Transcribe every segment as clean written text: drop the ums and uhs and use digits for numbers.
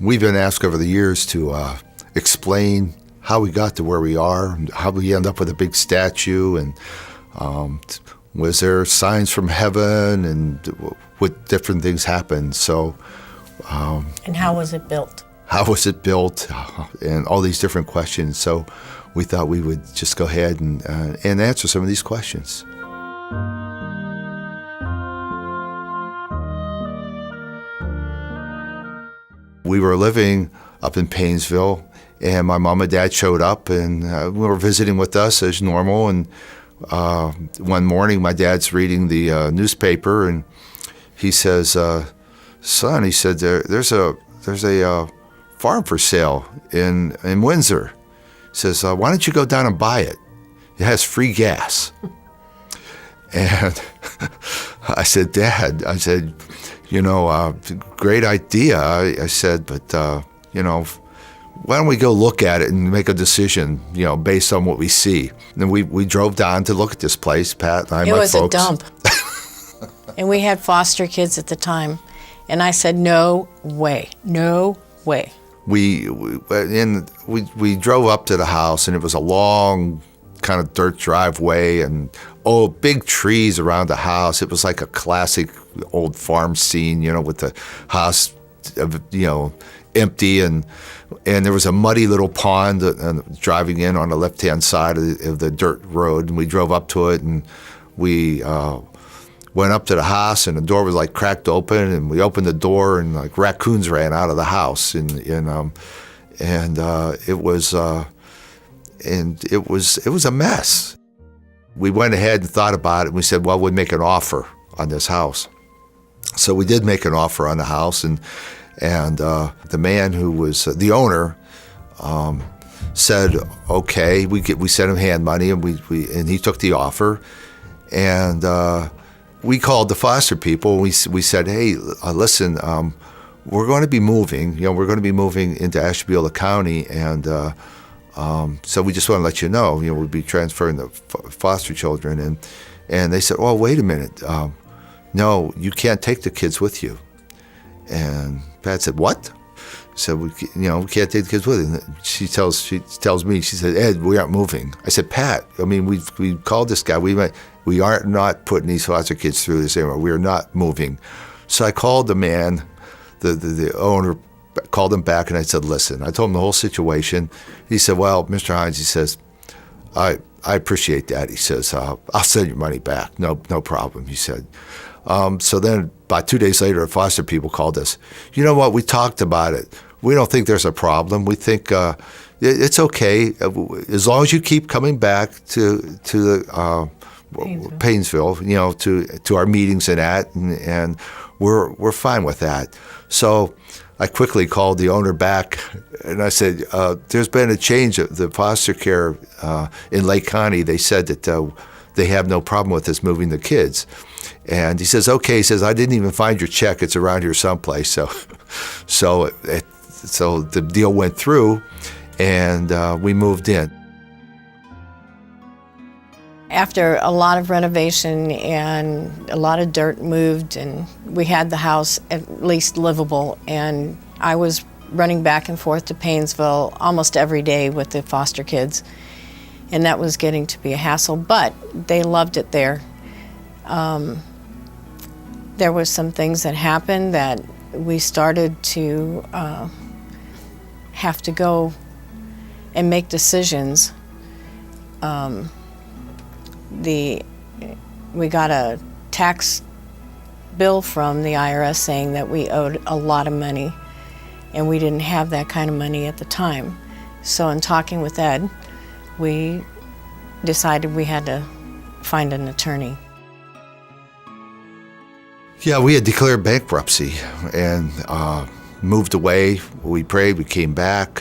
We've been asked over the years to explain how we got to where we are, and how we end up with a big statue, and was there signs from heaven, and what different things happened. So, and how was it built? How was it built, and all these different questions. So we thought we would just go ahead and answer some of these questions. We were living up in Paynesville, and my mom and dad showed up, and we were visiting with us as normal. And one morning, my dad's reading the newspaper, and he says, "Son," he said, "there's a farm for sale in Windsor." He says, "Why don't you go down and buy it? It has free gas." And I said, "Dad," I said, great idea. I said, "but, why don't we go look at it and make a decision, based on what we see?" And we drove down to look at this place, Pat and I, my folks. It was a dump. And we had foster kids at the time. And I said, no way. We drove up to the house, and it was a long kind of dirt driveway, and big trees around the house. It was like a classic old farm scene, with the house, empty, and there was a muddy little pond driving in on the left-hand side of the dirt road. And we drove up to it, and we went up to the house, and the door was like cracked open, and we opened the door, and like raccoons ran out of the house, and it was a mess. We went ahead and thought about it, and we said, well, we'd make an offer on this house. So we did make an offer on the house, and the man who was the owner said, okay. We sent him hand money, and he took the offer, and we called the foster people. We said, hey, listen, we're going to be moving. We're going to be moving into Ashtabula County, and so we just want to let you know. We'll be transferring the foster children, and they said, oh, wait a minute. No, you can't take the kids with you. And Pat said, what? So we can't take the kids with us. She tells me, she said, Ed, we aren't moving. I said, Pat, we called this guy. We are not putting these foster kids through this anymore. We are not moving. So I called the man, the owner, called him back, and I said, listen, I told him the whole situation. He said, well, Mr. Hines, he says, I appreciate that. He says, I'll send your money back. No problem, he said. So then about 2 days later, the foster people called us. You know what? We talked about it. We don't think there's a problem. We think it's okay as long as you keep coming back to the Paynesville, to our meetings and that, and we're fine with that. So I quickly called the owner back, and I said, there's been a change of the foster care in Lake County. They said that they have no problem with us moving the kids. And he says, okay. He says, I didn't even find your check. It's around here someplace. So the deal went through, and we moved in. After a lot of renovation and a lot of dirt moved, and we had the house at least livable, and I was running back and forth to Paynesville almost every day with the foster kids, and that was getting to be a hassle, but they loved it there. There was some things that happened that we started to have to go and make decisions. We got a tax bill from the IRS saying that we owed a lot of money, and we didn't have that kind of money at the time. So in talking with Ed, we decided we had to find an attorney. Yeah, we had declared bankruptcy and moved away. We prayed, we came back.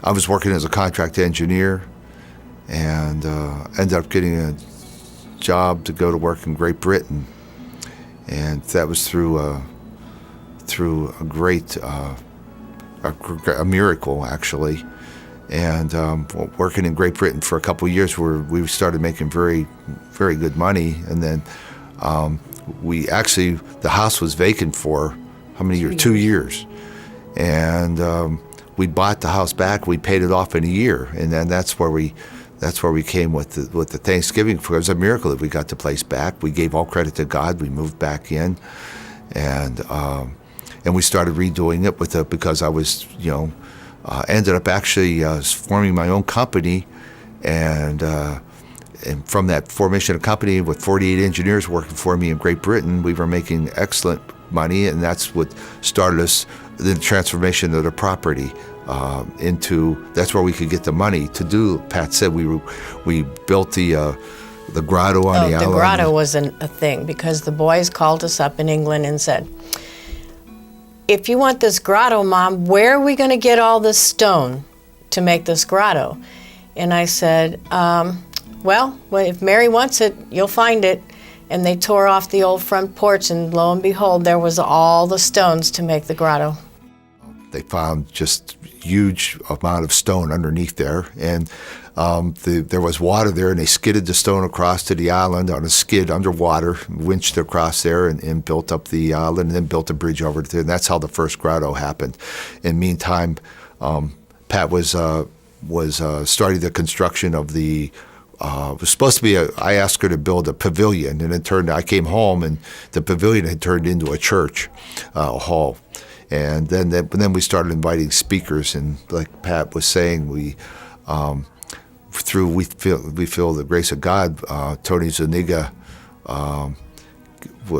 I was working as a contract engineer, and ended up getting a job to go to work in Great Britain, and that was through a great a miracle, actually. And working in Great Britain for a couple of years, where we started making very, very good money, and then the house was vacant for how many years? 2 years. And we bought the house back. We paid it off in a year, and then that's where we came with the Thanksgiving. It was a miracle that we got the place back. We gave all credit to God. We moved back in, and we started redoing it because I was ended up actually forming my own company, and from that formation of a company with 48 engineers working for me in Great Britain, we were making excellent money, and that's what started us the transformation of the property that's where we could get the money to do. Pat said we built the grotto on the island. The grotto wasn't a thing because the boys called us up in England and said, "If you want this grotto, Mom, where are we going to get all this stone to make this grotto?" And I said, well, if Mary wants it, you'll find it. And they tore off the old front porch, and lo and behold, there was all the stones to make the grotto. They found just huge amount of stone underneath there, and there was water there, and they skidded the stone across to the island on a skid underwater, winched across there, and built up the island, and then built a bridge over to there, and that's how the first grotto happened. In the meantime, Pat was starting the construction of the. It was supposed to be I asked her to build a pavilion, and I came home, and the pavilion had turned into a church, a hall. And then we started inviting speakers, and like Pat was saying, we feel the grace of God. Tony Zuniga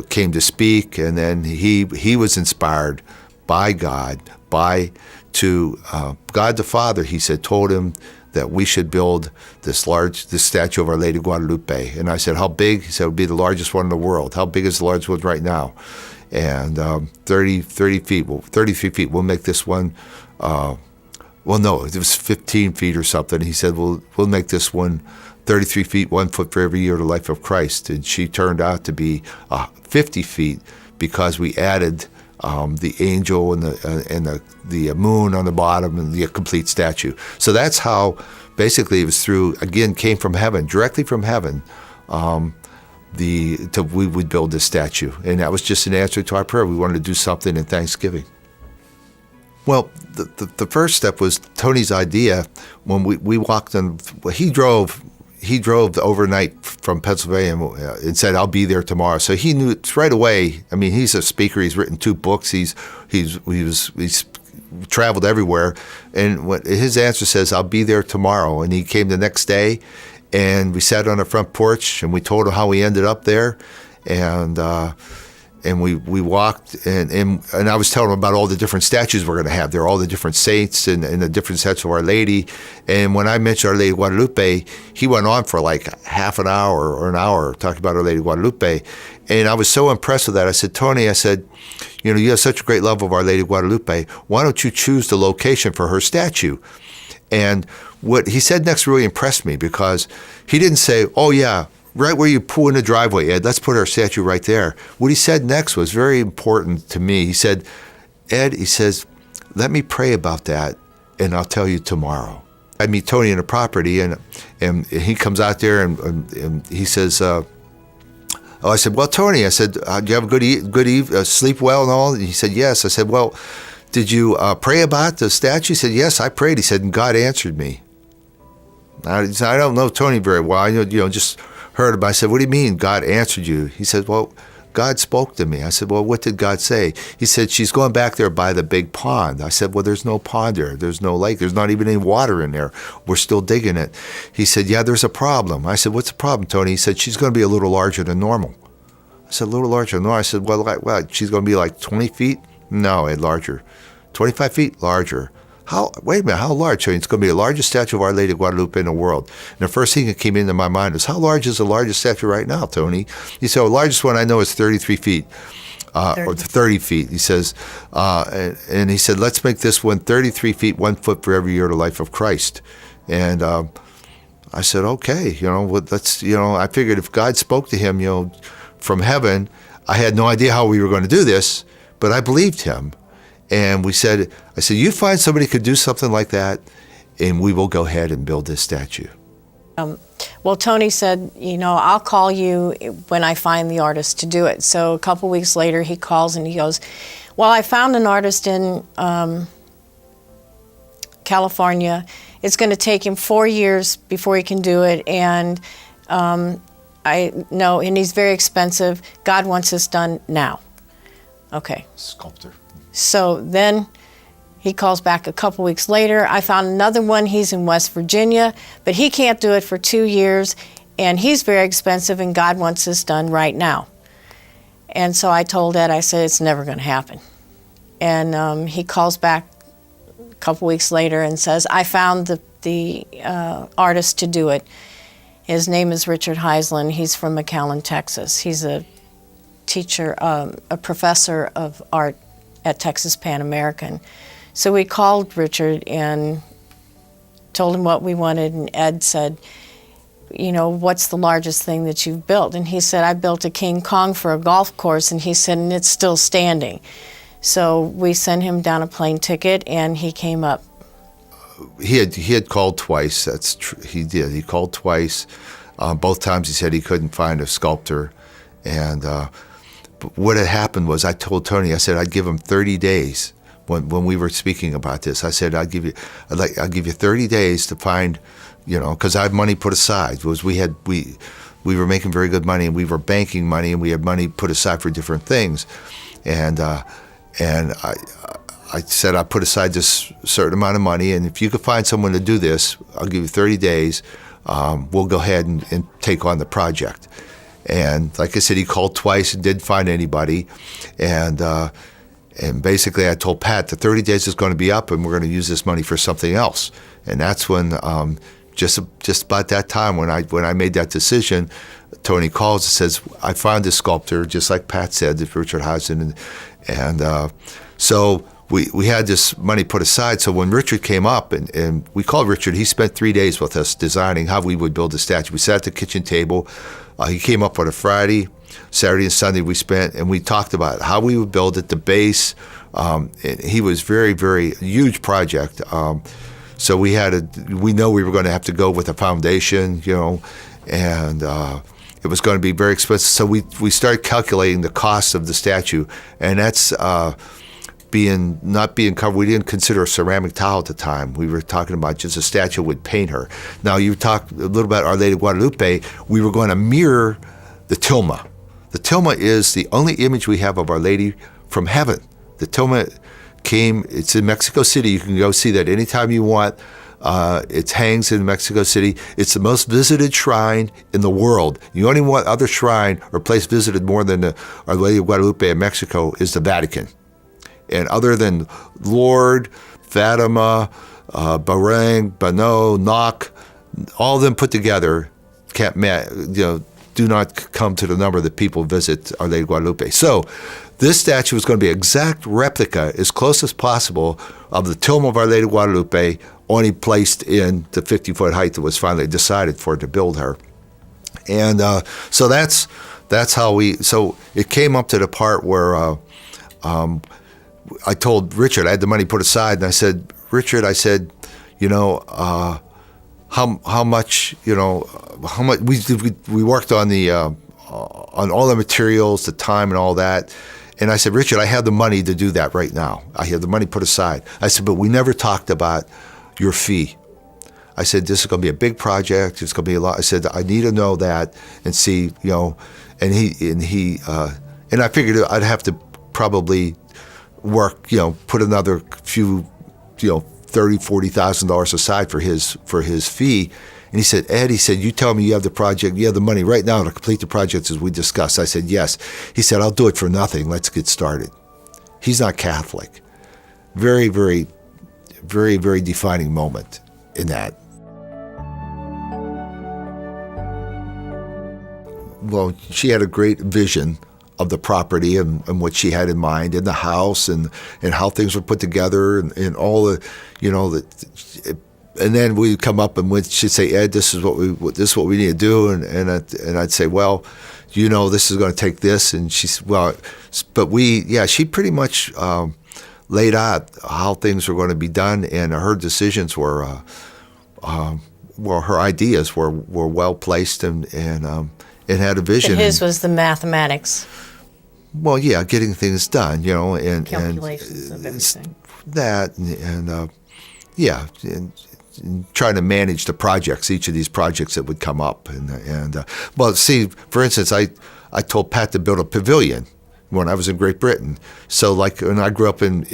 came to speak, and then he was inspired by God, God the Father. He said, told him that we should build this statue of Our Lady Guadalupe. And I said, how big? He said, it would be the largest one in the world. How big is the largest one right now? And 30 feet, 33 feet. We'll make this one. Well, no, it was 15 feet or something. He said, we'll make this one 33 feet, 1 foot for every year of the life of Christ. And she turned out to be 50 feet because we added the angel and the moon on the bottom and the complete statue. So that's how basically it was came from heaven, directly from heaven. We would build this statue, and that was just an answer to our prayer. We wanted to do something in Thanksgiving. Well, the first step was Tony's idea. When we walked in, he drove overnight from Pennsylvania and said, "I'll be there tomorrow." So he knew right away. I mean, he's a speaker. He's written 2 books. He's traveled everywhere, and his answer says, "I'll be there tomorrow." And he came the next day. And we sat on the front porch, and we told him how we ended up there, and we walked, and I was telling him about all the different statues we're going to have there, all the different saints and the different sets of Our Lady. And when I mentioned Our Lady Guadalupe, he went on for like half an hour or an hour talking about Our Lady Guadalupe, and I was so impressed with that. I said, Tony, you have such a great love of Our Lady Guadalupe. Why don't you choose the location for her statue? And what he said next really impressed me, because he didn't say, oh yeah, right where you pull in the driveway, Ed, let's put our statue right there. What he said next was very important to me. He said, Ed, he says, let me pray about that, and I'll tell you tomorrow. I meet Tony in the property, and he comes out there, and he says, I said, well, Tony, I said, do you have a good sleep well and all? And he said, yes. I said, well, did you pray about the statue? He said, yes, I prayed. He said, and God answered me. I don't know Tony very well. I just heard him. I said, what do you mean God answered you? He said, well, God spoke to me. I said, well, what did God say? He said, she's going back there by the big pond. I said, well, there's no pond there. There's no lake. There's not even any water in there. We're still digging it. He said, yeah, there's a problem. I said, what's the problem, Tony? He said, she's going to be a little larger than normal. I said, a little larger than normal. I said, well, she's going to be like 20 feet? No, larger. 25 feet? Larger. Wait a minute, how large? It's going to be the largest statue of Our Lady of Guadalupe in the world. And the first thing that came into my mind was, how large is the largest statue right now, Tony? He said, the largest one I know is 33 feet, or 30 feet. He says, and he said, let's make this one 33 feet, 1 foot for every year of the life of Christ. And I said, okay, I figured if God spoke to him, from heaven, I had no idea how we were going to do this, but I believed him. And I said, you find somebody who could do something like that, and we will go ahead and build this statue. Well, Tony said, I'll call you when I find the artist to do it. So a couple weeks later, he calls and he goes, well, I found an artist in California. It's going to take him 4 years before he can do it, and I know, and he's very expensive. God wants this done now. Okay. Sculptor. So then he calls back a couple weeks later. I found another one. He's in West Virginia, but he can't do it for 2 years, and he's very expensive, and God wants this done right now. And so I told Ed, I said, it's never going to happen. And he calls back a couple weeks later and says, I found the artist to do it. His name is Richard Heisland. He's from McAllen, Texas. He's a teacher, a professor of art at Texas Pan American. So we called Richard and told him what we wanted, and Ed said, what's the largest thing that you've built? And he said, I built a King Kong for a golf course, and he said, and it's still standing. So we sent him down a plane ticket, and he came up. He had called twice. That's true. He did. He called twice. Both times he said he couldn't find a sculptor. And but what had happened was, I told Tony, I said I'd give him 30 days. When we were speaking about this, I said I'll give you 30 days to find, because I have money put aside. Was we were making very good money, and we were banking money, and we had money put aside for different things, and I said I put aside this certain amount of money, and if you could find someone to do this, I'll give you 30 days. We'll go ahead and take on the project. And like I said, he called twice and didn't find anybody, and basically I told Pat the 30 days is going to be up, and we're going to use this money for something else. And that's when just about that time when I made that decision, Tony calls and says, I found this sculptor, just like Pat said, Richard Housen, and so we had this money put aside. So when Richard came up, and we called Richard, he spent 3 days with us designing how we would build the statue. We sat at the kitchen table. He came up on a Friday, Saturday and Sunday and we talked about how we would build it, the base. He was very, very huge project. So we know we were going to have to go with a foundation, and it was going to be very expensive. So we started calculating the cost of the statue, and that's not being covered. We didn't consider a ceramic tile at the time. We were talking about just a statue would paint her. Now, you talked a little about Our Lady of Guadalupe. We were going to mirror the tilma. The tilma is the only image we have of Our Lady from heaven. The tilma it's in Mexico City. You can go see that anytime you want. It hangs in Mexico City. It's the most visited shrine in the world. The only one other shrine or place visited more than Our Lady of Guadalupe in Mexico is the Vatican. And other than Lourdes, Fatima, Bahrain, Bano, Knock, all of them put together do not come to the number that people visit Our Lady of Guadalupe. So this statue is going to be an exact replica, as close as possible, of the tomb of Our Lady of Guadalupe, only placed in the 50-foot height that was finally decided for to build her. And so that's how so it came up to the part where I told Richard, I had the money put aside, and I said, Richard, how much we worked on on all the materials, the time, and all that. And I said, Richard, I have the money to do that right now. I have the money put aside. I said, but we never talked about your fee. I said, this is going to be a big project. It's going to be a lot. I said, I need to know that and see, and I figured I'd have to probably work, put another few, $30,000-$40,000 aside for his fee. And he said, Ed, you tell me you have the project, you have the money right now to complete the project as we discussed. I said, yes. He said, I'll do it for nothing. Let's get started. He's not Catholic. Very, very, very, very defining moment in that. Well, she had a great vision of the property and what she had in mind, in the house and how things were put together and all the, and then we'd come up and she'd say, Ed, this is what we need to do, and I'd say, well, this is going to take this, and she said, well, but she pretty much laid out how things were going to be done, and her decisions were her ideas were well placed and had a vision. But his was the mathematics. Well, yeah, getting things done, and Calculations of everything. That and trying to manage the projects, each of these projects that would come up, well, see, for instance, I told Pat to build a pavilion when I was in Great Britain. So, like when I grew up in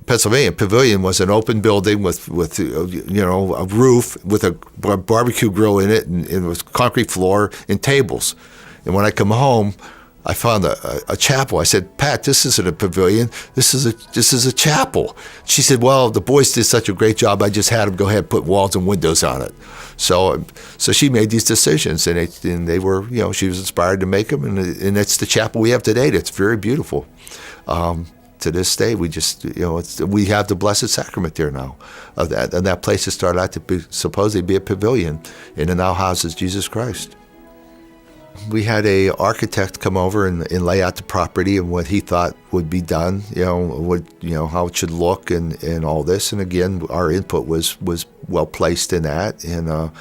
Pennsylvania, pavilion was an open building with a roof with a barbecue grill in it, and it was concrete floor and tables. And when I come home, I found a chapel. I said, Pat, this isn't a pavilion. This is a chapel. She said, well, the boys did such a great job. I just had them go ahead and put walls and windows on it. So she made these decisions, and they were, she was inspired to make them, and it's the chapel we have today. That's very beautiful. To this day, we just, we have the Blessed Sacrament there now. And that place has started out to supposedly be a pavilion, and it now houses Jesus Christ. We had a architect come over and lay out the property and what he thought would be done, how it should look and all this. And again, our input was well placed in that. And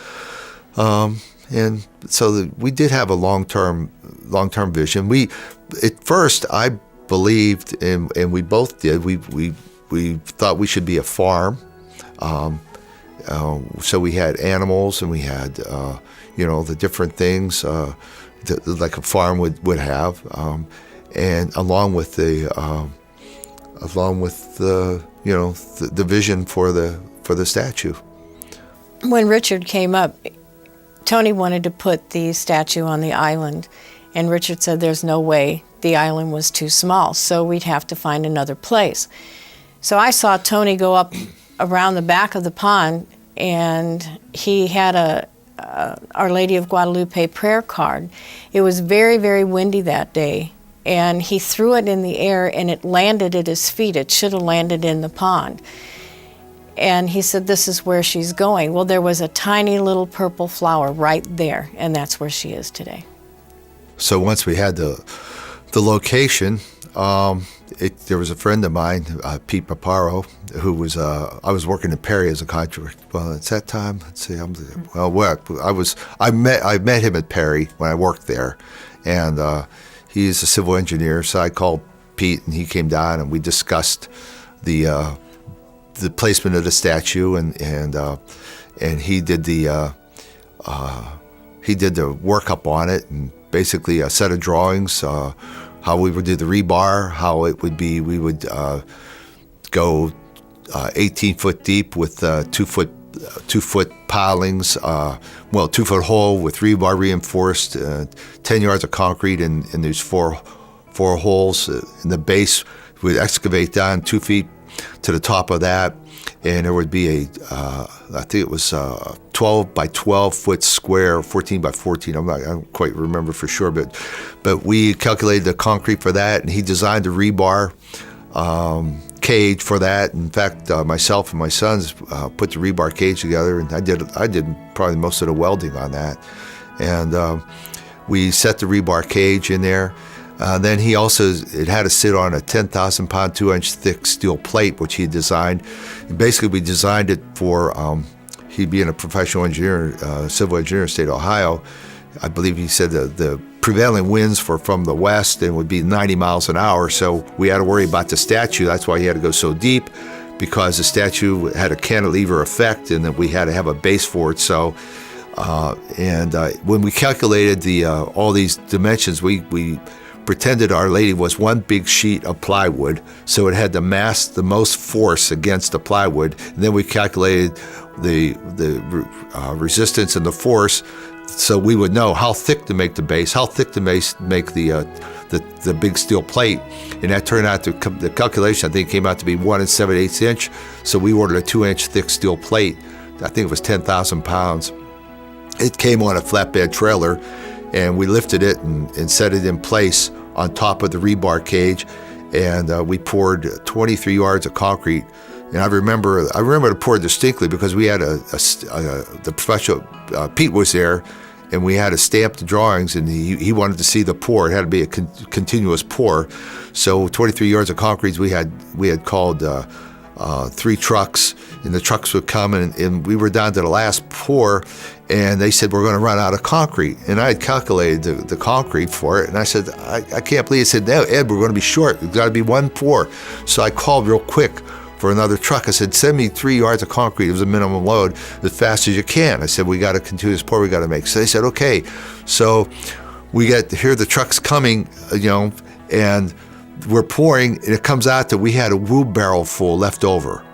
so we did have a long-term vision. At first, I believed, and we both did, we thought we should be a farm. So we had animals and we had, the different things like a farm would have, and along with the vision for the statue. When Richard came up, Tony wanted to put the statue on the island, and Richard said there's no way, the island was too small, so we'd have to find another place. So I saw Tony go up around the back of the pond, and he had a Our Lady of Guadalupe prayer card. It was very, very windy that day, and he threw it in the air, and it landed at his feet. It should have landed in the pond. And he said, this is where she's going. Well, there was a tiny little purple flower right there, and that's where she is today. So once we had the location, there was a friend of mine, Pete Paparo, who was I was working in Perry as a contractor. Well, it's that time. Let's see. I met him at Perry when I worked there, and he's a civil engineer. So I called Pete, and he came down, and we discussed the placement of the statue, and he did the workup on it, and basically a set of drawings. How we would do the rebar, how it would be, we would go 18 foot deep with 2 foot pilings, 2 foot hole with rebar reinforced, 10 yards of concrete, and there's four holes in the base. We'd excavate down 2 feet to the top of that, and there would be I think it was 12 by 12 foot square, 14 by 14. I don't quite remember for sure, but we calculated the concrete for that, and he designed the rebar cage for that. In fact, myself and my sons put the rebar cage together, and I did probably most of the welding on that. And we set the rebar cage in there. Then it had to sit on a 10,000 pound, 2-inch thick steel plate, which he designed. And basically, we designed it for, he being a professional engineer, civil engineer in the state of Ohio. I believe he said the prevailing winds were from the west and would be 90 miles an hour. So we had to worry about the statue. That's why he had to go so deep, because the statue had a cantilever effect, and then we had to have a base for it. So, when we calculated all these dimensions, we pretended Our Lady was one big sheet of plywood, so it had the most force against the plywood. And then we calculated the resistance and the force, so we would know how thick to make the base, how thick to make the big steel plate. And that turned out the calculation, I think, came out to be 1 7/8 inch. So we ordered a 2-inch thick steel plate. I think it was 10,000 pounds. It came on a flatbed trailer, and we lifted it and set it in place on top of the rebar cage, and we poured 23 yards of concrete. And I remember to pour distinctly, because we had the professional, Pete was there, and we had to stamp the drawings, and he wanted to see the pour. It had to be a continuous pour. So 23 yards of concrete we had called 3 trucks, and the trucks would come, and we were down to the last pour, and they said, we're going to run out of concrete. And I had calculated the concrete for it, and I said, I can't believe it. I said, no, Ed, we're going to be short. There's got to be 1 pour. So I called real quick for another truck. I said, send me 3 yards of concrete. It was a minimum load, as fast as you can. I said, we got to continue this pour we got to make. So they said, okay. So we get to hear the trucks coming, and we're pouring, and it comes out that we had a wheelbarrow full left over.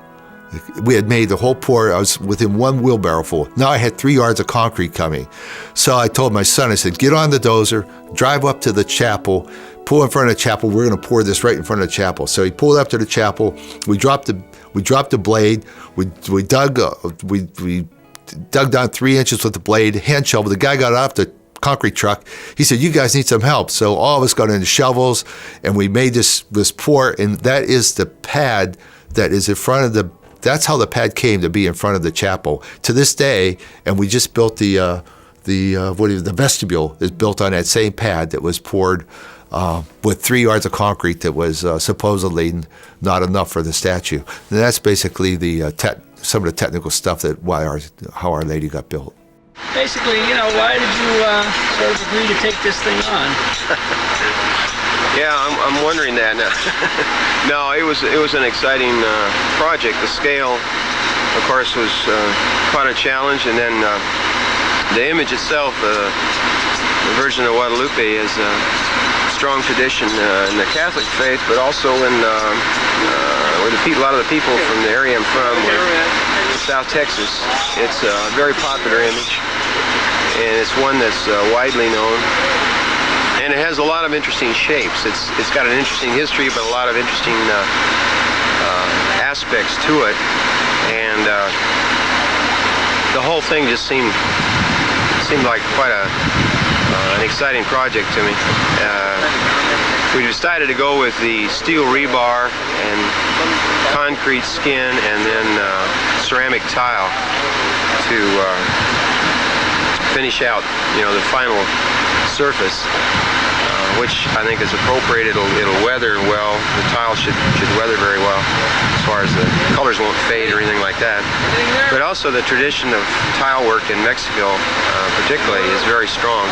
We had made the whole pour. I was within 1 wheelbarrow full. Now I had 3 yards of concrete coming. So I told my son, I said, get on the dozer, drive up to the chapel, pull in front of the chapel. We're going to pour this right in front of the chapel. So he pulled up to the chapel. We dropped the blade. We dug down 3 inches with the blade, hand shovel. The guy got off the concrete truck. He said, you guys need some help. So all of us got into shovels, and we made this pour, and that is the pad that is in front of that's how the pad came to be in front of the chapel to this day. And we just built the vestibule is built on that same pad that was poured with 3 yards of concrete that was supposedly not enough for the statue. And that's basically some of the technical stuff how Our Lady got built. Basically, why did you sort of agree to take this thing on? Yeah, I'm wondering that now. No, it was an exciting project. The scale, of course, was quite a challenge, and then the image itself, the Virgin of Guadalupe, is a strong tradition in the Catholic faith, but also in where a lot of the people from the area I'm from, South Texas. It's a very popular image, and it's one that's widely known. And it has a lot of interesting shapes. It's got an interesting history, but a lot of interesting aspects to it. And the whole thing just seemed like quite an exciting project to me. We decided to go with the steel rebar and concrete skin, and then ceramic tile to finish out, the final surface, which I think is appropriate. It'll weather well. The tile should weather very well, as far as the colors won't fade or anything like that. But also the tradition of tile work in Mexico, particularly, is very strong,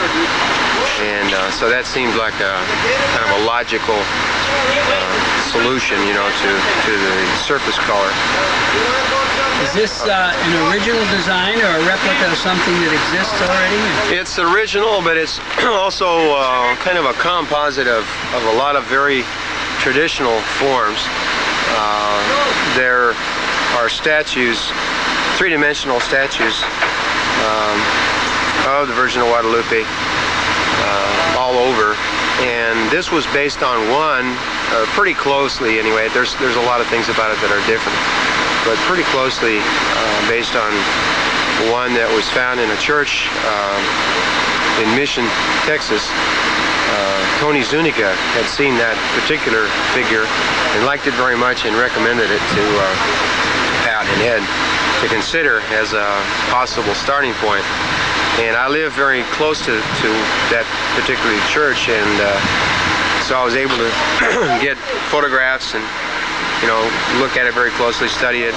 and so that seemed like a kind of a logical solution, to the surface color. Is this an original design or a replica of something that exists already? It's original, but it's also kind of a composite of a lot of very traditional forms. There are statues, 3-dimensional statues of the Virgin of Guadalupe all over, and this was based on one pretty closely anyway. There's a lot of things about it that are different, but pretty closely based on one that was found in a church in Mission, Texas. Tony Zuniga had seen that particular figure and liked it very much and recommended it to Pat and Ed to consider as a possible starting point. And I live very close to that particular church, and so I was able to get photographs and look at it very closely, study it,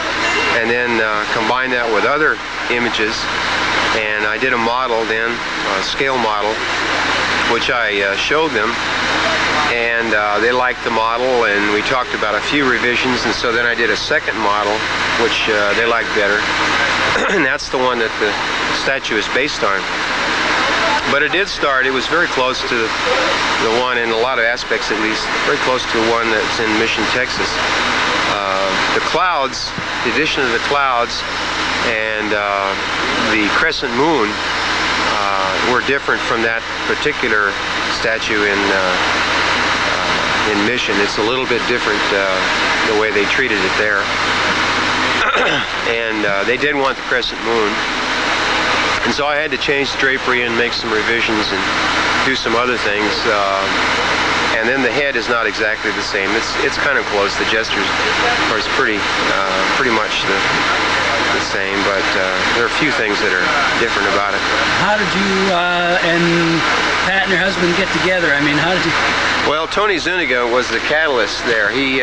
and then combine that with other images. And I did a model then, a scale model, which I showed them, and they liked the model, and we talked about a few revisions, and so then I did a second model, which they liked better, and that's the one that the statue is based on. But it was very close to the one, in a lot of aspects at least, very close to the one that's in Mission, Texas. The clouds, the addition of the clouds and the crescent moon were different from that particular statue in Mission. It's a little bit different the way they treated it there. And they did want the crescent moon. And so I had to change the drapery and make some revisions and do some other things. And then the head is not exactly the same. It's kind of close. The gestures are pretty much the same, but there are a few things that are different about it. How did you and Pat and your husband get together? I mean, how did you? Well, Tony Zuniga was the catalyst there. He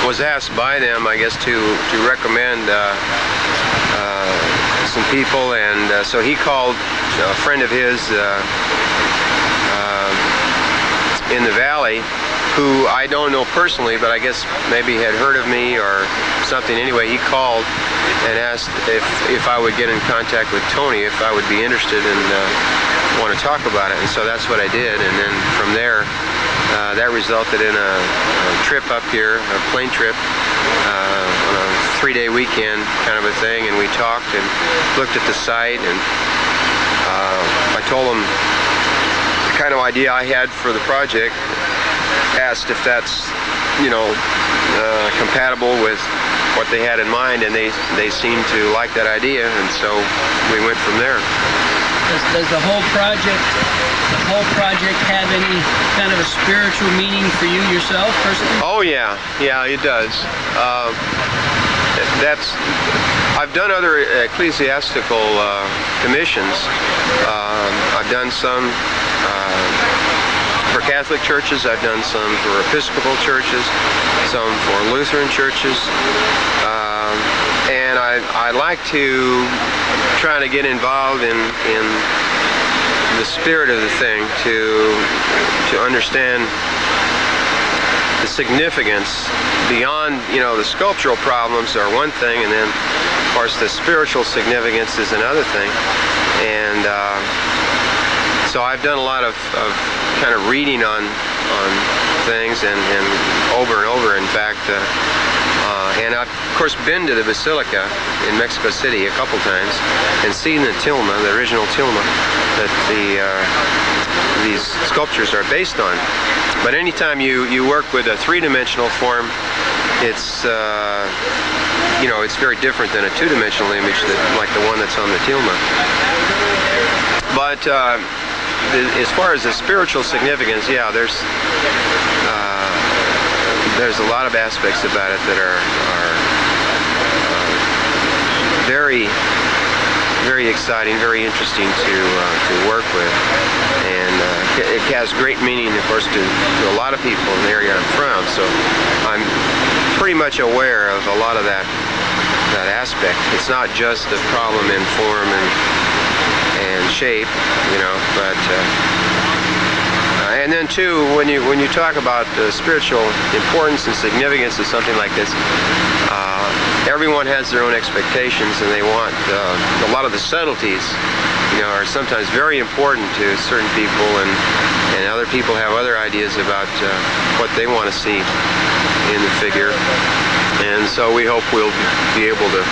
was asked by them, I guess, to recommend some people, and so he called a friend of his in the valley, who I don't know personally, but I guess maybe had heard of me or something. Anyway, he called and asked if I would get in contact with Tony, if I would be interested and want to talk about it. And so that's what I did. And then from there, that resulted in a trip up here, a plane trip, on a 3-day weekend kind of a thing. And we talked and looked at the site, and I told him the kind of idea I had for the project, asked if that's, compatible with what they had in mind, and they seemed to like that idea, and so we went from there. Does the whole project have any kind of a spiritual meaning for you yourself personally? Oh yeah, it does. I've done other ecclesiastical commissions. I've done some for Catholic churches, I've done some for Episcopal churches, some for Lutheran churches, and I like to try to get involved in the spirit of the thing, to understand the significance beyond, the sculptural problems are one thing, and then of course the spiritual significance is another thing. And so I've done a lot of kind of reading on things, and over and over, in fact, and I've of course been to the Basilica in Mexico City a couple times and seen the tilma, the original tilma that these sculptures are based on. But anytime you work with a three-dimensional form, it's it's very different than a two-dimensional image like the one that's on the tilma. But as far as the spiritual significance, there's a lot of aspects about it that are very, very exciting, very interesting to work with, and it has great meaning, of course, to a lot of people in the area I'm from. So I'm pretty much aware of a lot of that aspect. It's not just the problem in form and shape, but and then too, when you talk about the spiritual importance and significance of something like this, everyone has their own expectations, and they want a lot of the subtleties, are sometimes very important to certain people, and other people have other ideas about what they want to see in the figure. And so we hope we'll be able to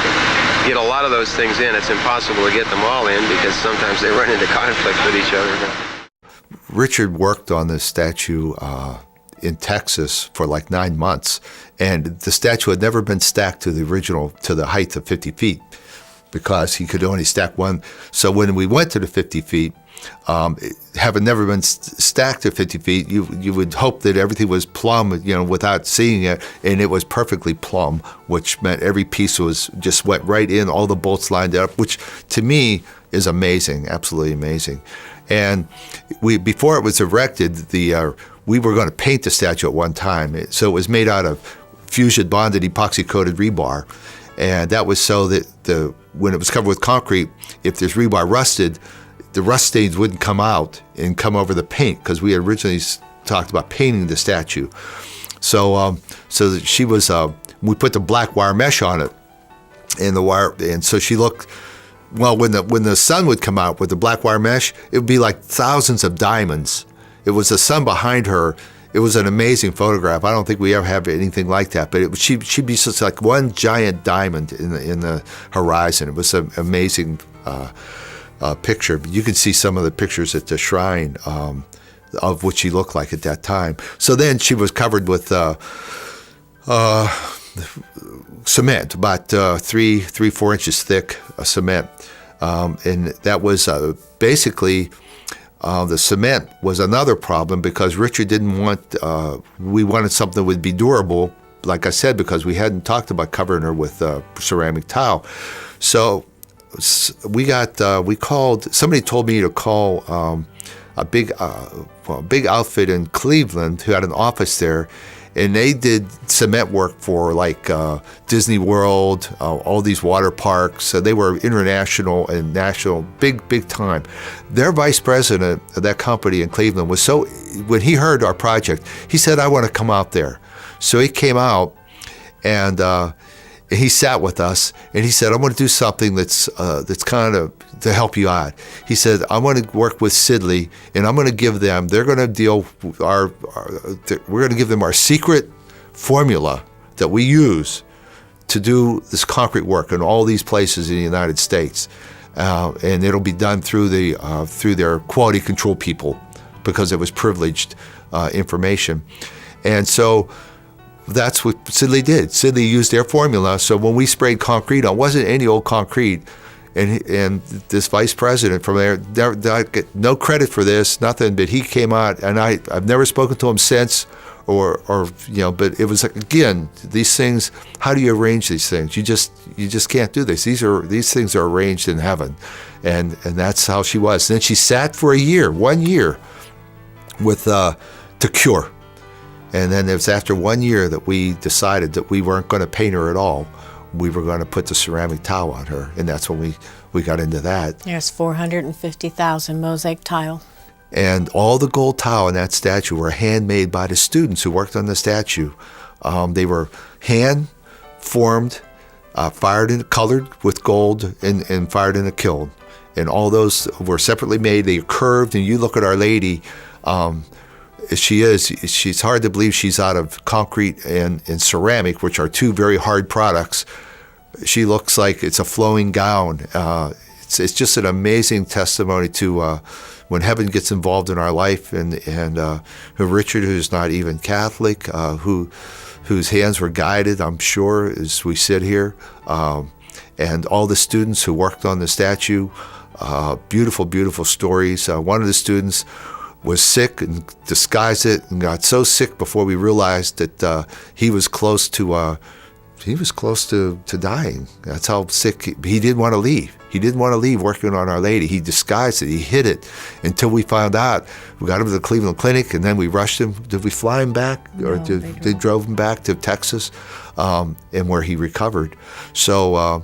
get a lot of those things in. It's impossible to get them all in because sometimes they run into conflict with each other. Richard worked on this statue in Texas for like 9 months, and the statue had never been stacked to the height of 50 feet because he could only stack one. So when we went to the 50 feet, having never been stacked to 50 feet, you would hope that everything was plumb, without seeing it, and it was perfectly plumb, which meant every piece just went right in, all the bolts lined up, which to me is amazing, absolutely amazing. And before it was erected, we were going to paint the statue at one time. So it was made out of fusion bonded epoxy coated rebar, and that was so that when it was covered with concrete, if this rebar rusted, the rust stains wouldn't come out and come over the paint, because we had originally talked about painting the statue. So that she was, we put the black wire mesh on it, and so she looked. Well, when the sun would come out with the black wire mesh, it would be like thousands of diamonds. It was the sun behind her. It was an amazing photograph. I don't think we ever have anything like that. But she'd be just like one giant diamond in the horizon. It was an amazing picture. You can see some of the pictures at the shrine of what she looked like at that time. So then she was covered with cement, about 3-4 inches thick cement, and that was basically the cement was another problem, because Richard didn't want. We wanted something that would be durable, like I said, because we hadn't talked about covering her with ceramic tile. So we called. Somebody told me to call a big outfit in Cleveland who had an office there. and they did cement work for like Disney World, all these water parks. So they were international and national, big time. Their vice president of that company in Cleveland was so, when he heard our project, he said, I want to come out there. So he came out, and he sat with us, and he said, I want to do something that's kind of to help you out. He said, I want to work with Sidley, and I'm going to give them, they're going to deal with we're going to give them our secret formula that we use to do this concrete work in all these places in the United States. And it'll be done through their quality control people, because it was privileged information. And so that's what Sidley did. Sidley used their formula. So when we sprayed concrete on, it wasn't any old concrete. And this vice president from there, I get no credit for this, nothing. But he came out, and I've never spoken to him since, or But it was like, again, these things. How do you arrange these things? You just can't do this. These things are arranged in heaven, and that's how she was. And then she sat for 1 year, with to cure. And then it was after 1 year that we decided that we weren't going to paint her at all. We were going to put the ceramic tile on her, and that's when we got into that. There's 450,000 mosaic tile. And all the gold tile in that statue were handmade by the students who worked on the statue. They were hand-formed, colored with gold, and fired in a kiln. And all those were separately made. They are curved, and you look at Our Lady, she's hard to believe she's out of concrete and ceramic, which are two very hard products. She looks like it's a flowing gown. It's just an amazing testimony to when heaven gets involved in our life, and Richard, who's not even Catholic, whose hands were guided, I'm sure, as we sit here, and all the students who worked on the statue. Beautiful stories. One of the students was sick and disguised it, and got so sick before we realized that he was close to dying. That's how sick he didn't want to leave. He didn't want to leave working on Our Lady. He disguised it. He hid it until we found out. We got him to the Cleveland Clinic, and then we rushed him. Did we fly him back, or they drove him back to Texas, and where he recovered? So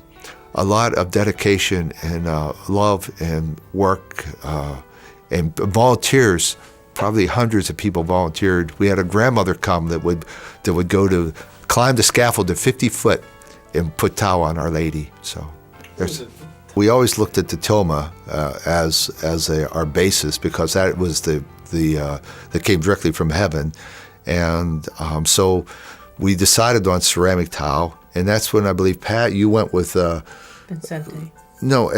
a lot of dedication and love and work. And volunteers, probably hundreds of people volunteered. We had a grandmother come that would go to climb the scaffold to 50 foot and put towel on Our Lady. So we always looked at the tilma as our basis, because that was that came directly from heaven. And so we decided on ceramic tile, and that's when I believe, Pat, you went with Vincente. No,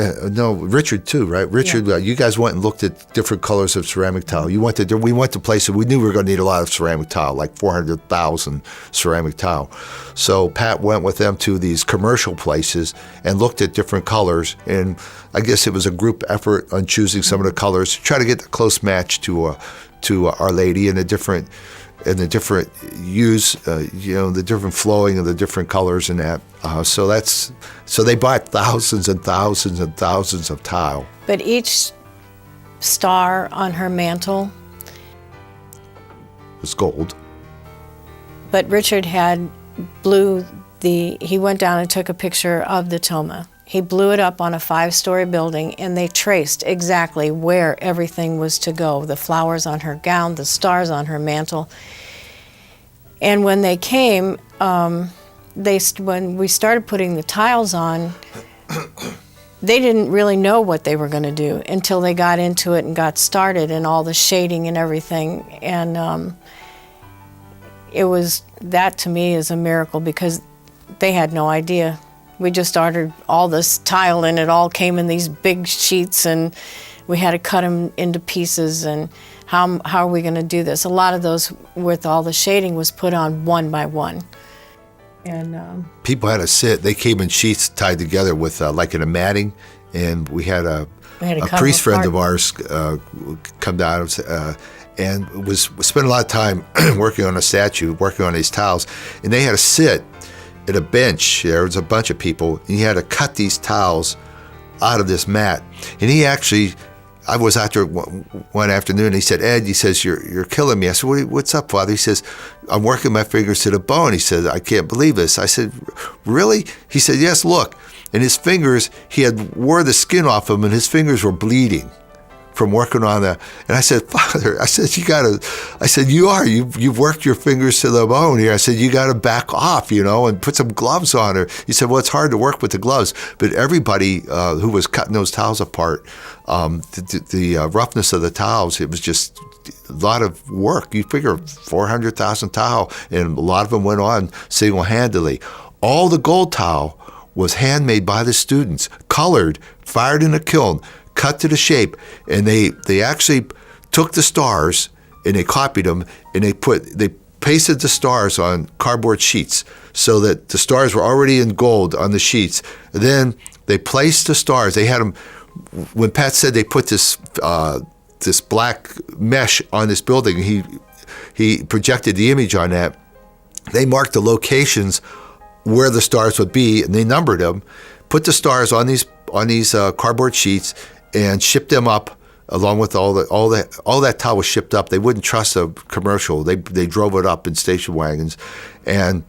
Richard too, right? Richard, yeah. You guys went and looked at different colors of ceramic tile. We went to places we knew we were going to need a lot of ceramic tile, like 400,000 ceramic tile. So Pat went with them to these commercial places and looked at different colors. And I guess it was a group effort on choosing some of the colors to try to get a close match to Our Lady and the different use, the different flowing of the different colors and that. So they bought thousands and thousands and thousands of tile. But each star on her mantle was gold. But Richard he went down and took a picture of the tilma. He blew it up on a 5-story building, and they traced exactly where everything was to go. The flowers on her gown, the stars on her mantle. And when they came, when we started putting the tiles on, they didn't really know what they were going to do until they got into it and got started, and all the shading and everything. And that to me is a miracle, because they had no idea. We just ordered all this tile, and it all came in these big sheets, and we had to cut them into pieces. And how are we going to do this? A lot of those, with all the shading, was put on one by one. And people had to sit. They came in sheets tied together with like in a matting, and we had a priest friend of ours come down and was spent a lot of time working on a statue, working on these tiles, and they had to sit at a bench. There was a bunch of people, and he had to cut these tiles out of this mat. And he actually I was out there one afternoon. He said, "Ed," he says, "you're killing me." I said, "What's up, Father?" He says, "I'm working my fingers to the bone." He said, "I can't believe this." I said, "Really?" He said, "Yes, look." And his fingers, he had wore the skin off them, and his fingers were bleeding from working on that. And I said, "Father," I said, you've worked your fingers to the bone here. I said, "You got to back off, and put some gloves on." Her. He said, "Well, it's hard to work with the gloves." But everybody who was cutting those towels apart, the roughness of the towels, it was just a lot of work. You figure 400,000 towel, and a lot of them went on single-handedly. All the gold towel was handmade by the students, colored, fired in a kiln, cut to the shape, and they actually took the stars and they copied them, and they pasted the stars on cardboard sheets so that the stars were already in gold on the sheets. And then they placed the stars. They had them. When Pat said they put this black mesh on this building, he projected the image on that. They marked the locations where the stars would be, and they numbered them. Put the stars on these cardboard sheets, and shipped them up along with all that towel was shipped up. They wouldn't trust a commercial. They drove it up in station wagons, and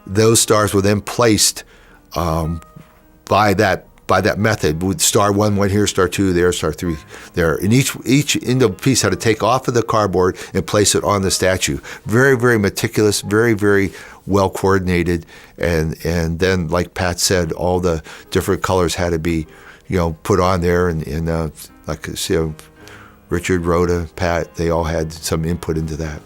those stars were then placed by that method. With star 1 went here, star 2 there, star 3 there, and each end of the piece had to take off of the cardboard and place it on the statue. Very, very meticulous, very, very well coordinated, and then, like Pat said, all the different colors had to be put on there, and like Richard, Rhoda, Pat, they all had some input into that.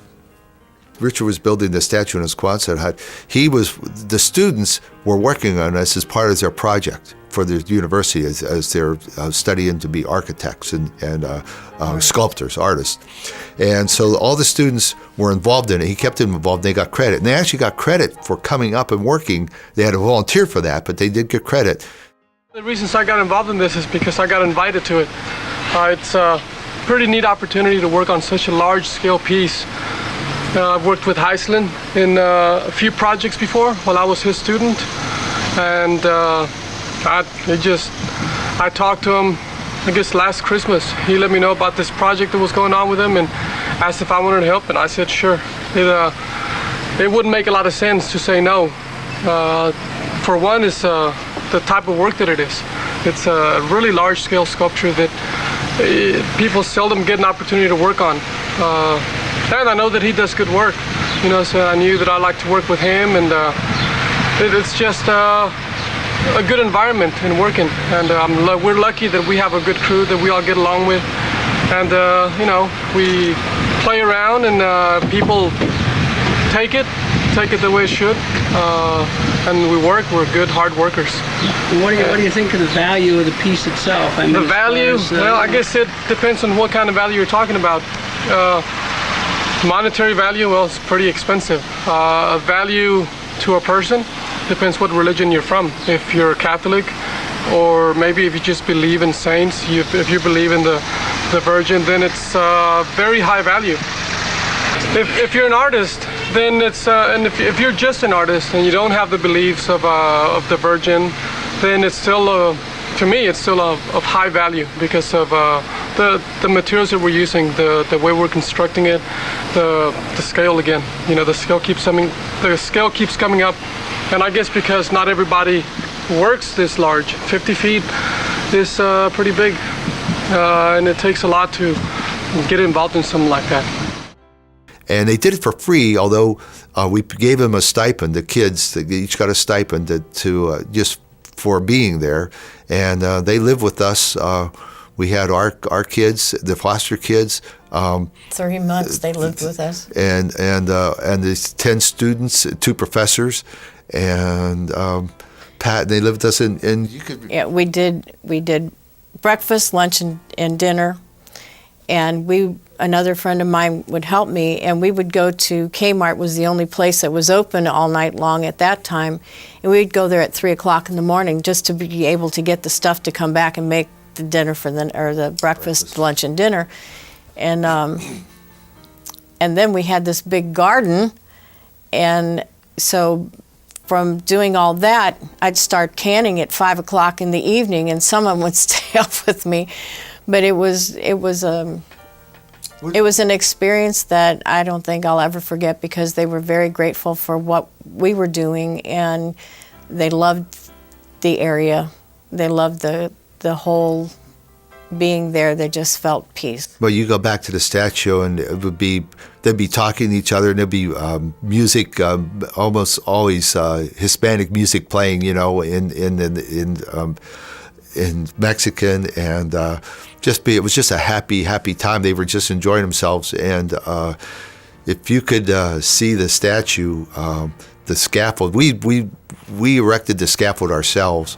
Richard was building the statue in his Quonset hut. The students were working on this as part of their project for the university as they're studying to be architects and sculptors, artists. And so all the students were involved in it. He kept them involved, and they got credit. And they actually got credit for coming up and working. They had to volunteer for that, but they did get credit. The reasons I got involved in this is because I got invited to it. It's a pretty neat opportunity to work on such a large-scale piece. I've worked with Heisland in a few projects before while I was his student, and I talked to him, I guess, last Christmas. He let me know about this project that was going on with him and asked if I wanted to help, and I said sure. It wouldn't make a lot of sense to say no. For one, is the type of work that it is. It's a really large-scale sculpture that people seldom get an opportunity to work on. And I know that he does good work, so I knew that I like to work with him, and it's just a good environment in working. And we're lucky that we have a good crew that we all get along with. And, we play around, and people take it the way it should. And we're good, hard workers. What do you think of the value of the piece itself? I mean, the value, I guess it depends on what kind of value you're talking about. Monetary value, well, it's pretty expensive. Value to a person depends what religion you're from. If you're Catholic, or maybe if you just believe in saints, if you believe in the Virgin, then it's very high value. If you're an artist, then it's and if you're just an artist and you don't have the beliefs of the Virgin, then it's still to me it's still of high value because of the materials that we're using, the way we're constructing it, the scale again. The scale keeps coming up, and I guess because not everybody works this large. 50 feet is pretty big, and it takes a lot to get involved in something like that. And they did it for free, although we gave them a stipend. The kids, they each got a stipend to just for being there, and they lived with us. We had our kids, the foster kids. 3 months they lived with us. And there's 10 students, 2 professors, and Pat. They lived with us, and you could. Yeah, we did breakfast, lunch, and dinner, and another friend of mine would help me, and we would go to Kmart. Was the only place that was open all night long at that time, and we'd go there at 3 o'clock in the morning just to be able to get the stuff to come back and make the dinner the breakfast, lunch, and dinner, and then we had this big garden, and so from doing all that, I'd start canning at 5 o'clock in the evening, and someone would stay up with me. But it was an experience that I don't think I'll ever forget, because they were very grateful for what we were doing, and they loved the area. They loved the whole being there. They just felt peace. Well, you go back to the statue, and they'd be talking to each other, and there'd be music, almost always Hispanic music playing, in Mexican, and it was just a happy time. They were just enjoying themselves, and if you could see the statue, the scaffold, we erected the scaffold ourselves,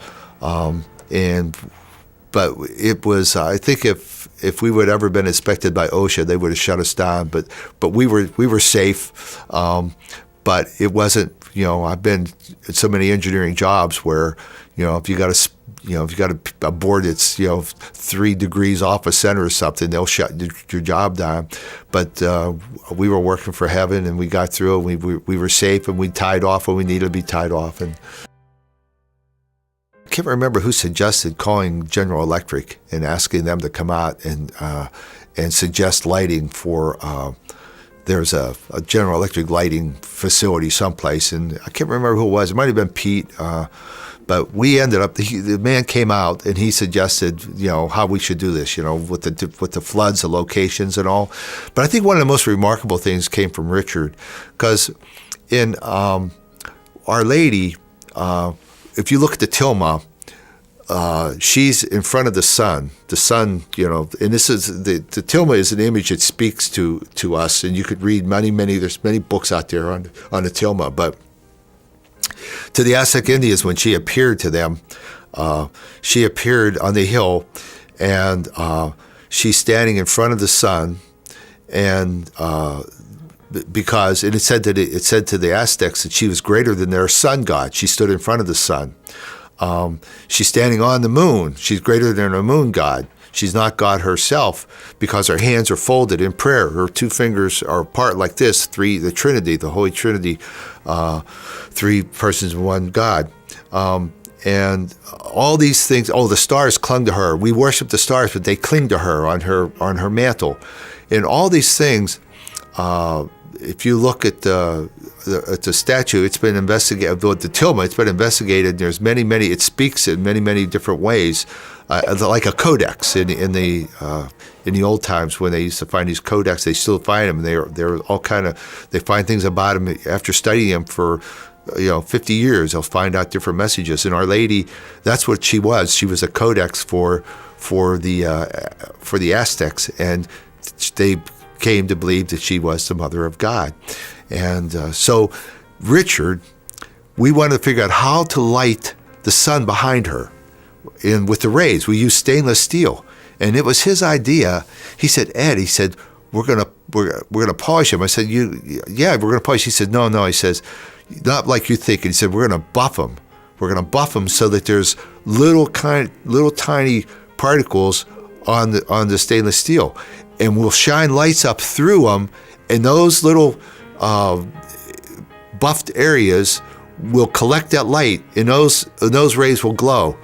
but it was, I think if we would have ever been inspected by OSHA, they would have shut us down. But we were safe. But it wasn't. I've been at so many engineering jobs where, if you got a board that's 3 degrees off a center or something, they'll shut your job down. But we were working for heaven, and we got through it. We were safe, and we tied off when we needed to be tied off. And I can't remember who suggested calling General Electric and asking them to come out and suggest lighting for. There's a General Electric lighting facility someplace, and I can't remember who it was. It might have been Pete, but we ended up. The man came out and he suggested, how we should do this, with the floods, the locations, and all. But I think one of the most remarkable things came from Richard, because in Our Lady. If you look at the tilma, she's in front of the sun. The sun, and this is the tilma is an image that speaks to us, and you could read there's many books out there on the tilma. But to the Aztec Indians, when she appeared to them, she appeared on the hill, and she's standing in front of the sun, and because it said to the Aztecs that she was greater than their sun god. She stood in front of the sun. She's standing on the moon. She's greater than her moon god. She's not God herself, because her hands are folded in prayer. Her 2 fingers are apart like this. The Trinity, the Holy Trinity, 3 persons, 1 God. And all these things. Oh, the stars clung to her. We worship the stars, but they cling to her on her mantle. And all these things. If you look at the statue, it's been investigated. The tilma, it's been investigated. There's many. It speaks in many different ways, like a codex in the old times when they used to find these codex. They still find them. They're all kind of. They find things about them after studying them for 50 years. They'll find out different messages. And Our Lady, that's what she was. She was a codex for the Aztecs, and they came to believe that she was the Mother of God. And so Richard, we wanted to figure out how to light the sun behind her. And with the rays, we used stainless steel. And it was his idea. He said, Ed, we're gonna polish them. I said, yeah, we're gonna polish. He said, no. He says, not like you think. And he said, we're gonna buff them. We're gonna buff them so that there's little tiny particles on the stainless steel, and we'll shine lights up through them, and those little buffed areas will collect that light, and those rays will glow.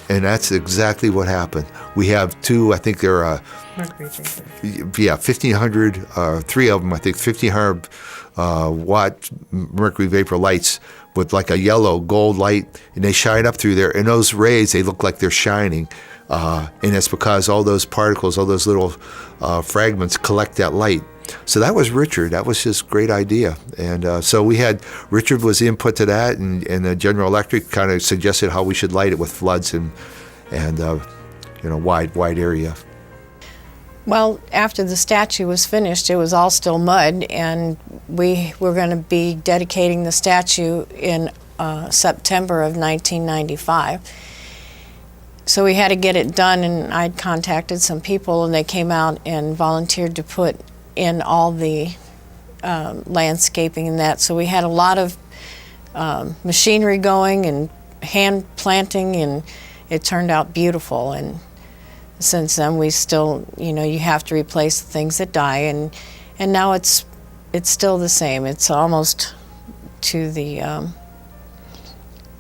And that's exactly what happened. We have 2, I think they're 1,500, 3 of them, I think 1,500 watt mercury vapor lights with like a yellow gold light, and they shine up through there, and those rays, they look like they're shining. And it's because all those particles, all those little fragments collect that light. So that was Richard. That was his great idea. And so Richard was input to that, and General Electric kind of suggested how we should light it with floods and wide area. Well, after the statue was finished, it was all still mud, and we were going to be dedicating the statue in September of 1995. So we had to get it done, and I'd contacted some people, and they came out and volunteered to put in all the landscaping and that. So we had a lot of machinery going and hand planting, and it turned out beautiful. And since then, we still, you have to replace the things that die, and now it's still the same. It's almost to the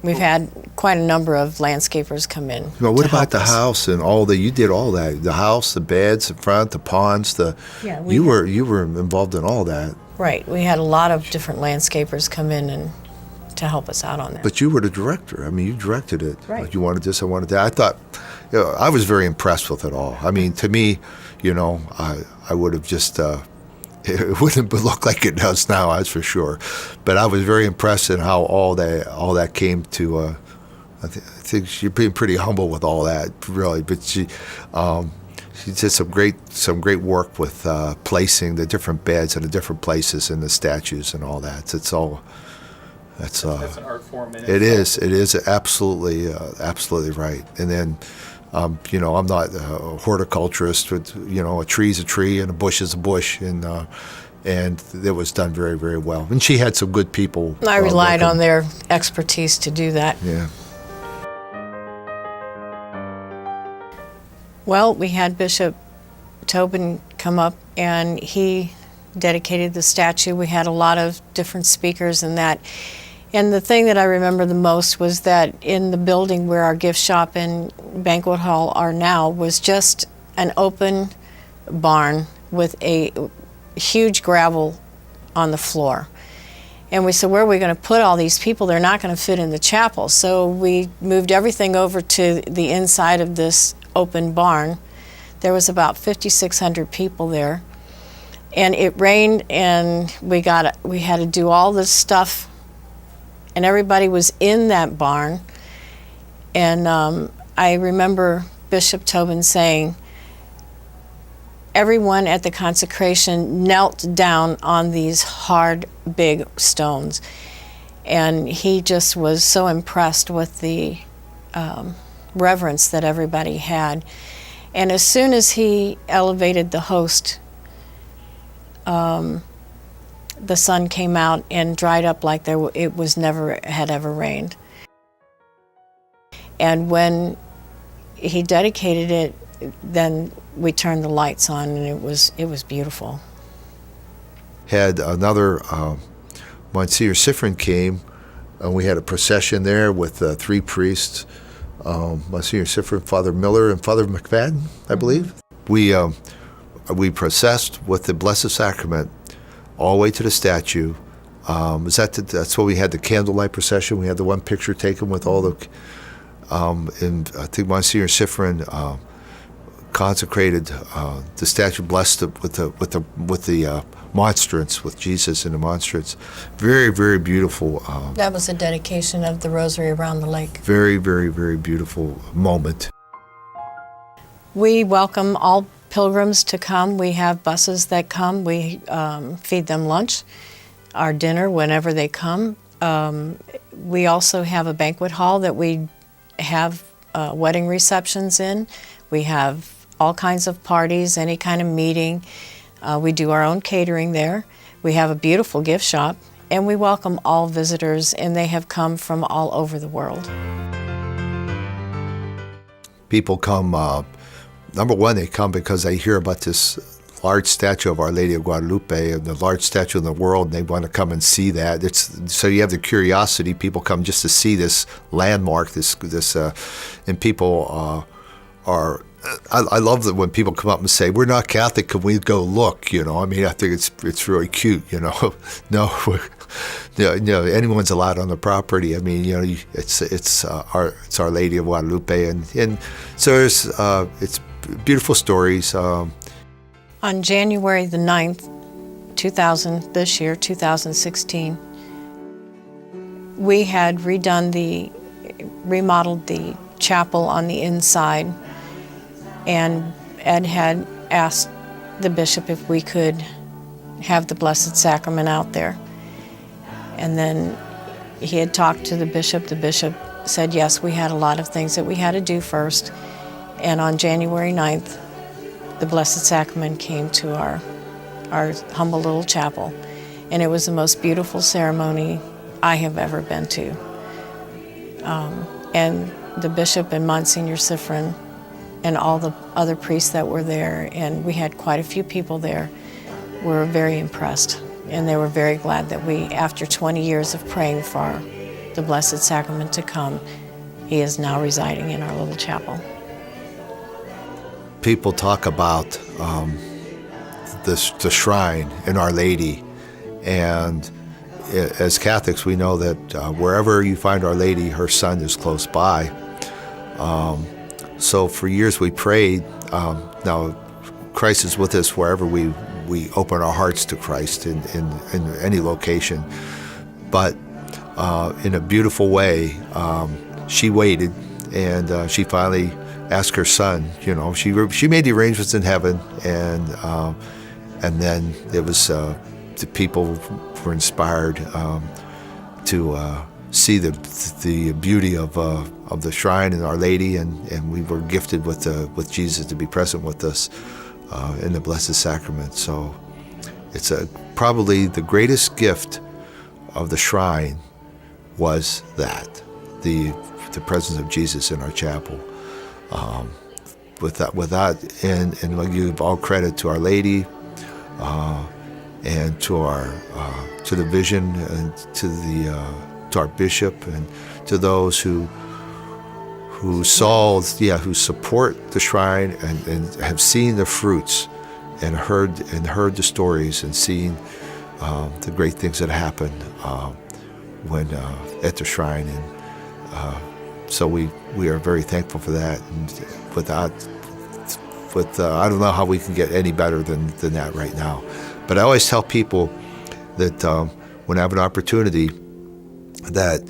We've had quite a number of landscapers come in. Well, what to help about the us. house and all that? You did all that. The house, the beds, the front, the ponds, Yeah, you were involved in all that. Right. We had a lot of different landscapers come in and to help us out on that. But you were the director. I mean, you directed it. Right. Like, you wanted this, I wanted that. I thought, I was very impressed with it all. I mean, to me, I would have just, it wouldn't look like it does now, that's for sure. But I was very impressed in how all that came to. I think she's being pretty humble with all that, really. But she did some great work with placing the different beds in the different places and the statues and all that. It's all. That's an art form. It is absolutely right. And then, I'm not a horticulturist. But, a tree's a tree and a bush is a bush, and it was done very, very well. And she had some good people. I relied on their expertise to do that. Yeah. Well, we had Bishop Tobin come up, and he dedicated the statue. We had a lot of different speakers in that. And the thing that I remember the most was that in the building where our gift shop and banquet hall are now was just an open barn with a huge gravel on the floor. And we said, where are we going to put all these people? They're not going to fit in the chapel. So we moved everything over to the inside of this open barn. There was about 5,600 people there. And it rained, and we had to do all this stuff, and everybody was in that barn. And I remember Bishop Tobin saying, everyone at the consecration knelt down on these hard, big stones. And he just was so impressed with the reverence that everybody had. And as soon as he elevated the host, the sun came out and dried up like it was never had ever rained. And when he dedicated it, then we turned the lights on, and it was beautiful. Had another Monsignor Sifrin came, and we had a procession there with 3 priests, Monsignor Sifrin, Father Miller, and Father McFadden, I believe. We processed with the Blessed Sacrament all the way to the statue. That's why we had the candlelight procession. We had the one picture taken with all the, and I think Monsignor Sifrin consecrated the statue, blessed it with the monstrance, with Jesus in the monstrance. Very, very beautiful. That was a dedication of the Rosary around the lake. Very, very, very beautiful moment. We welcome all pilgrims to come. We have buses that come. We feed them lunch, our dinner whenever they come. We also have a banquet hall that we have wedding receptions in. We have all kinds of parties, any kind of meeting. We do our own catering there. We have a beautiful gift shop, and we welcome all visitors, and they have come from all over the world. People come, number one, they come because they hear about this large statue of Our Lady of Guadalupe and the large statue in the world, and they want to come and see that. So you have the curiosity. People come just to see this landmark, and people are. I love that when people come up and say, "We're not Catholic, can we go look?" I mean, I think it's really cute. No, anyone's allowed on the property. I mean, it's Our Lady of Guadalupe, and so it's beautiful stories. On January the 9th, 2016, we had remodeled the chapel on the inside, and Ed had asked the bishop if we could have the Blessed Sacrament out there. And then he had talked to the bishop. The bishop said, yes, we had a lot of things that we had to do first. And on January 9th, the Blessed Sacrament came to our humble little chapel. And it was the most beautiful ceremony I have ever been to. And the bishop and Monsignor Sifrin and all the other priests that were there, and we had quite a few people there, were very impressed. And they were very glad that we, after 20 years of praying for the Blessed Sacrament to come, he is now residing in our little chapel. People talk about the shrine and Our Lady, and as Catholics, we know that wherever you find Our Lady, her Son is close by. So for years we prayed. Now, Christ is with us wherever we open our hearts to Christ in any location. But in a beautiful way, she waited, and she finally asked her son. You know, she made the arrangements in heaven, and then it was the people were inspired to see the beauty of the shrine and Our Lady, and we were gifted with Jesus to be present with us in the Blessed Sacrament. So it's probably the greatest gift of the shrine was that the presence of Jesus in our chapel. With that, and I give all credit to Our Lady, and to the vision, and to our bishop, and to those who support the shrine and have seen the fruits, and heard the stories, and seen the great things that happened when at the shrine, and so we are very thankful for that. And I don't know how we can get any better than that right now. But I always tell people that when I have an opportunity, that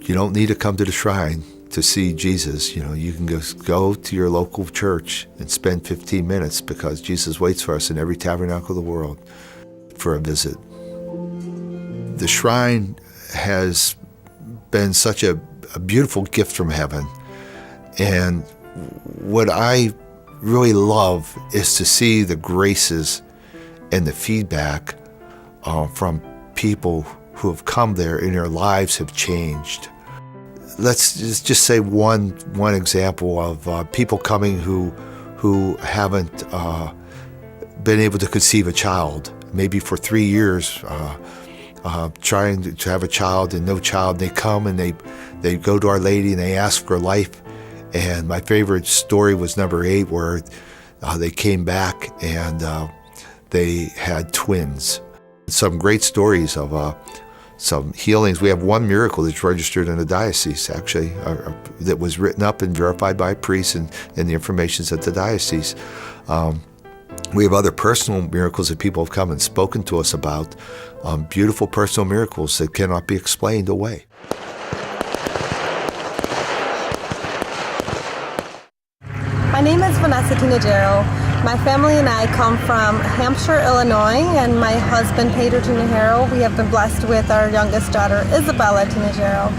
you don't need to come to the shrine to see Jesus. You know, you can just go to your local church and spend 15 minutes, because Jesus waits for us in every tabernacle of the world for a visit. The shrine has been such a beautiful gift from heaven, and what I really love is to see the graces and the feedback from people who have come there and their lives have changed. Let's just say one example of people coming who haven't been able to conceive a child, maybe for 3 years, trying to have a child and no child. They come and they go to Our Lady and they ask for life. And my favorite story was number 8, where they came back and they had twins. Some great stories of some healings. We have one miracle that's registered in the diocese, actually, that was written up and verified by a priest, and the information's at the diocese. We have other personal miracles that people have come and spoken to us about, beautiful personal miracles that cannot be explained away. My name is Vanessa Tinajero. My family and I come from Hampshire, Illinois, and my husband, Pedro Tinajero. We have been blessed with our youngest daughter, Isabella Tinajero.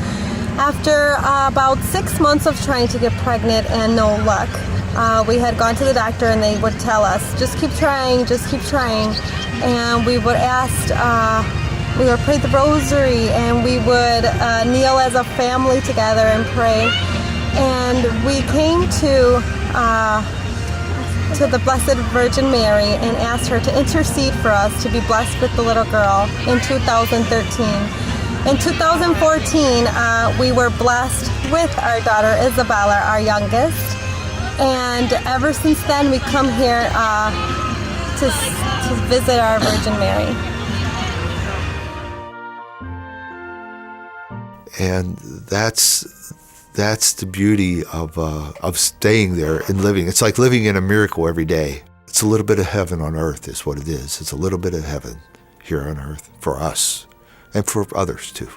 After about 6 months of trying to get pregnant and no luck, we had gone to the doctor and they would tell us, just keep trying, just keep trying. And we would we would pray the rosary, and we would kneel as a family together and pray. And we came to the Blessed Virgin Mary and asked her to intercede for us to be blessed with the little girl in 2013. In 2014, we were blessed with our daughter Isabella, our youngest, and ever since then we come here to visit our Virgin Mary. And that's the beauty of staying there and living. It's like living in a miracle every day. It's a little bit of heaven on earth is what it is. It's a little bit of heaven here on earth for us and for others too.